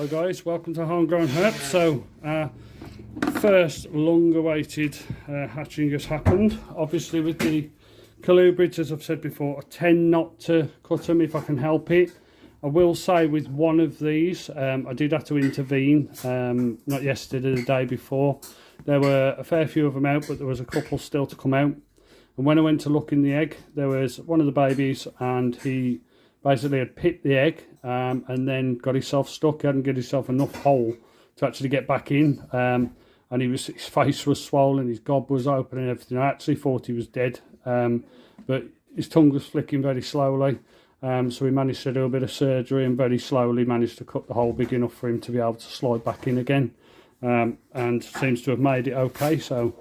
guys, welcome to Homegrown Herbs. So first long awaited hatching has happened. Obviously with the colubrids, as I've said before, I tend not to cut them if I can help it. I will say with one of these I did have to intervene, not yesterday, the day before. There were a fair few of them out, but there was a couple still to come out. And when I went to look in the egg, there was one of the babies and he basically had picked the egg and then got himself stuck. He hadn't got himself enough hole to actually get back in, and his face was swollen, his gob was open and everything. I actually thought he was dead, but his tongue was flicking very slowly, so we managed to do a bit of surgery and very slowly managed to cut the hole big enough for him to be able to slide back in again, and seems to have made it okay. So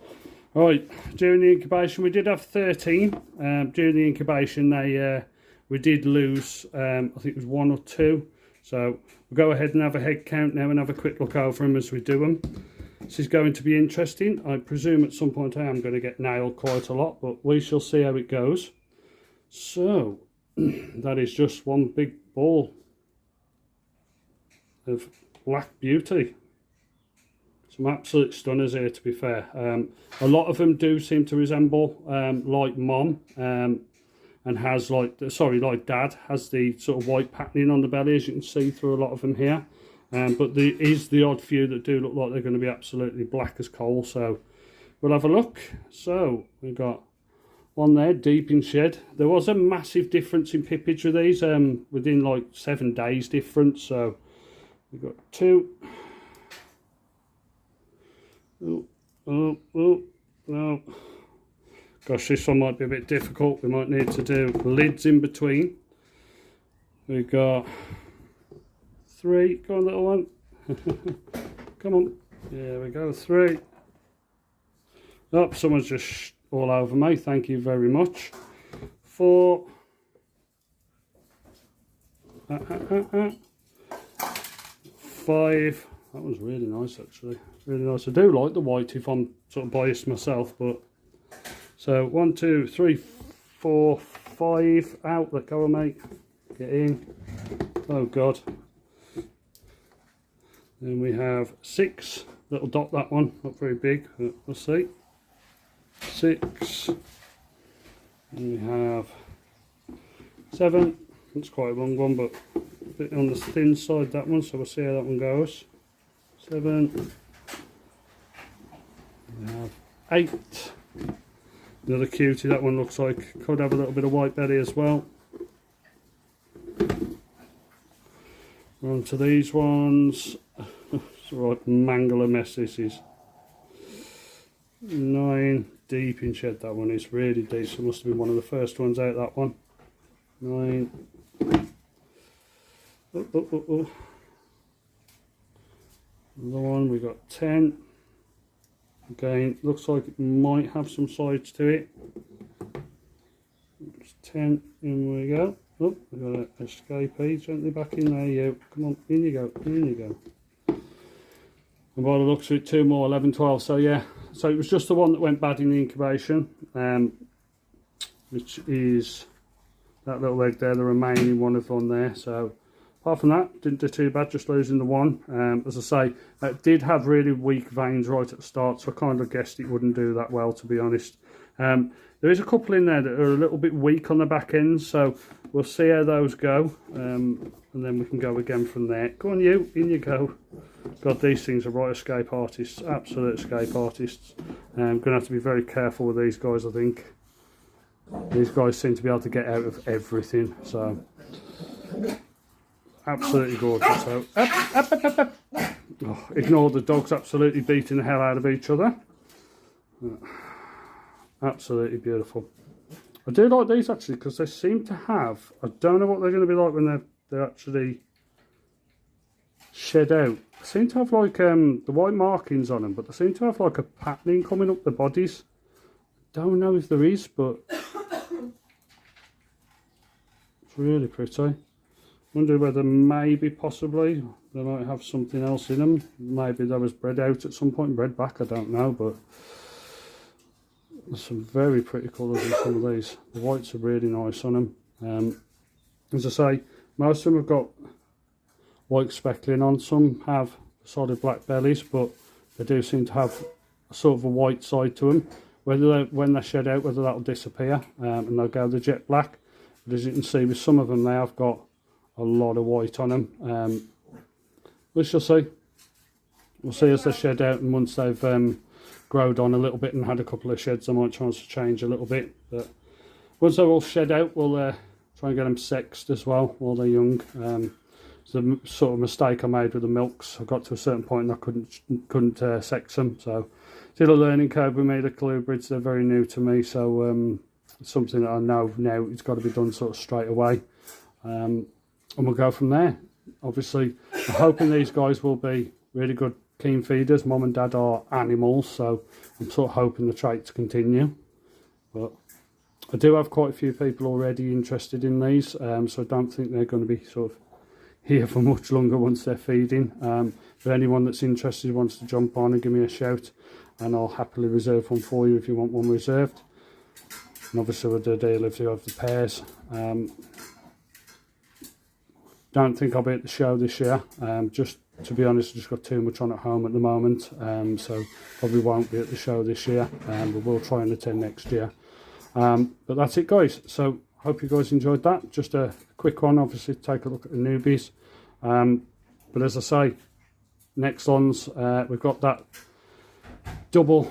right, during the incubation we did have 13. During the incubation we did lose, I think it was 1 or 2. So we'll go ahead and have a head count now and have a quick look over them as we do them. This is going to be interesting. I presume at some point I am going to get nailed quite a lot, but we shall see how it goes. So that is just one big ball of black beauty. Some absolute stunners here, to be fair. A lot of them do seem to resemble like Mom. And has like Dad has the sort of white patterning on the belly, as you can see through a lot of them here, but there is the odd few that do look like they're going to be absolutely black as coal. So we'll have a look. So we've got one there deep in shed. There was a massive difference in pippage with these, within like 7 days difference. So we've got 2. No. Gosh, this one might be a bit difficult. We might need to do lids in between. We've got 3. Go on, little one. Come on. There we go, 3. Oh, someone's just all over me. Thank you very much. 4. 5. That was really nice, actually. Really nice. I do like the white if I'm sort of biased myself, but... So 1, 2, 3, 4, 5 out. Let go, mate. Get in. Oh God. Then we have 6. Little dot, that one. Not very big. But we'll see. 6. And we have 7. That's quite a long one, but a bit on the thin side, that one. So we'll see how that one goes. 7. We have 8. Another cutie. That one looks like could have a little bit of white belly as well. We're on to these ones. It's a right mangler mess this is. 9. Deep in shed, that one is really deep. So it must have been one of the first ones out, that one. 9. Another one, we got 10. Again, looks like it might have some sides to it. It's 10, in we go. Oh, we've got an escapee gently back in there. You come on, in you go, in you go. And by the looks of it, 2 more, 11, 12. So yeah, so it was just the one that went bad in the incubation, which is that little egg there, the remaining one of one there. So apart from that, didn't do too bad, just losing the one. As I say, it did have really weak veins right at the start, so I kind of guessed it wouldn't do that well, to be honest. There is a couple in there that are a little bit weak on the back end, so we'll see how those go, and then we can go again from there. Go on, you, in you go. God, these things are right escape artists, absolute escape artists. I'm going to have to be very careful with these guys, I think. These guys seem to be able to get out of everything, so... Absolutely gorgeous. So, up. Oh, ignore the dogs absolutely beating the hell out of each other. Absolutely beautiful. I do like these actually because they seem to have, I don't know what they're going to be like when they're actually shed out. They seem to have like the white markings on them, but they seem to have like a patterning coming up the bodies. Don't know if there is, but it's really pretty. Wonder whether maybe possibly they might have something else in them. Maybe they was bred out at some point, bred back, I don't know, but there's some very pretty colours in some of these. The whites are really nice on them. As I say, most of them have got white speckling on. Some have solid black bellies, but they do seem to have sort of a white side to them. Whether when they're shed out, whether that'll disappear and they'll go the jet black. But as you can see, with some of them, they have got a lot of white on them. We shall see. We'll see as they shed out, and once they've growed on a little bit and had a couple of sheds, I might chance to change a little bit. But once they're all shed out, we'll try and get them sexed as well while they're young. It's the sort of mistake I made with the milks. I got to a certain point and I couldn't sex them, so still a learning curve with me. The colubrids, they're very new to me, so it's something that I know now it's got to be done sort of straight away, and we'll go from there. Obviously, I'm hoping these guys will be really good keen feeders. Mum and Dad are animals, so I'm sort of hoping the traits continue. But I do have quite a few people already interested in these, so I don't think they're going to be sort of here for much longer once they're feeding. But anyone that's interested wants to jump on and give me a shout, and I'll happily reserve one for you if you want one reserved. And obviously with the deal if you have the pairs. Don't think I'll be at the show this year. Just to be honest, I've just got too much on at home at the moment, so probably won't be at the show this year, but we'll try and attend next year. But that's it, guys. So hope you guys enjoyed that. Just a quick one, obviously, to take a look at the newbies. But as I say, next ones, we've got that double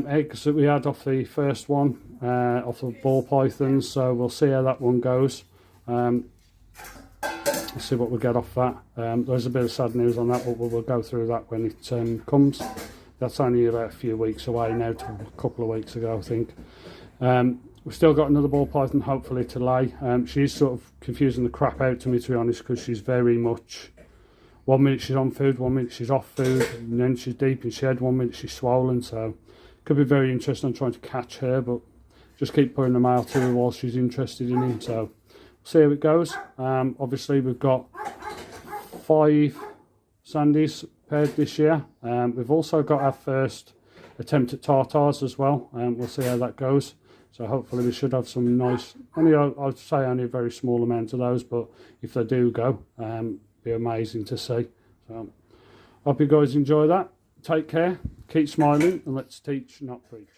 eggs that we had off the first one, off the ball pythons, so we'll see how that one goes. Let's see what we get off that. There's a bit of sad news on that, but we'll go through that when it comes. That's only about a few weeks away now, to a couple of weeks ago, I think. We've still got another ball python, hopefully, to lay. She's sort of confusing the crap out to me, to be honest, because she's very much... 1 minute she's on food, 1 minute she's off food, and then she's deep in shed, 1 minute she's swollen, so could be very interesting. I'm trying to catch her, but just keep putting them out to her while she's interested in him, so see how it goes. Obviously we've got 5 Sandys paired this year. We've also got our first attempt at Tartars as well, and we'll see how that goes. So hopefully we should have some nice, I'd say only a very small amount of those, but if they do go, be amazing to see. So hope you guys enjoy that. Take care, keep smiling, and let's teach, not preach.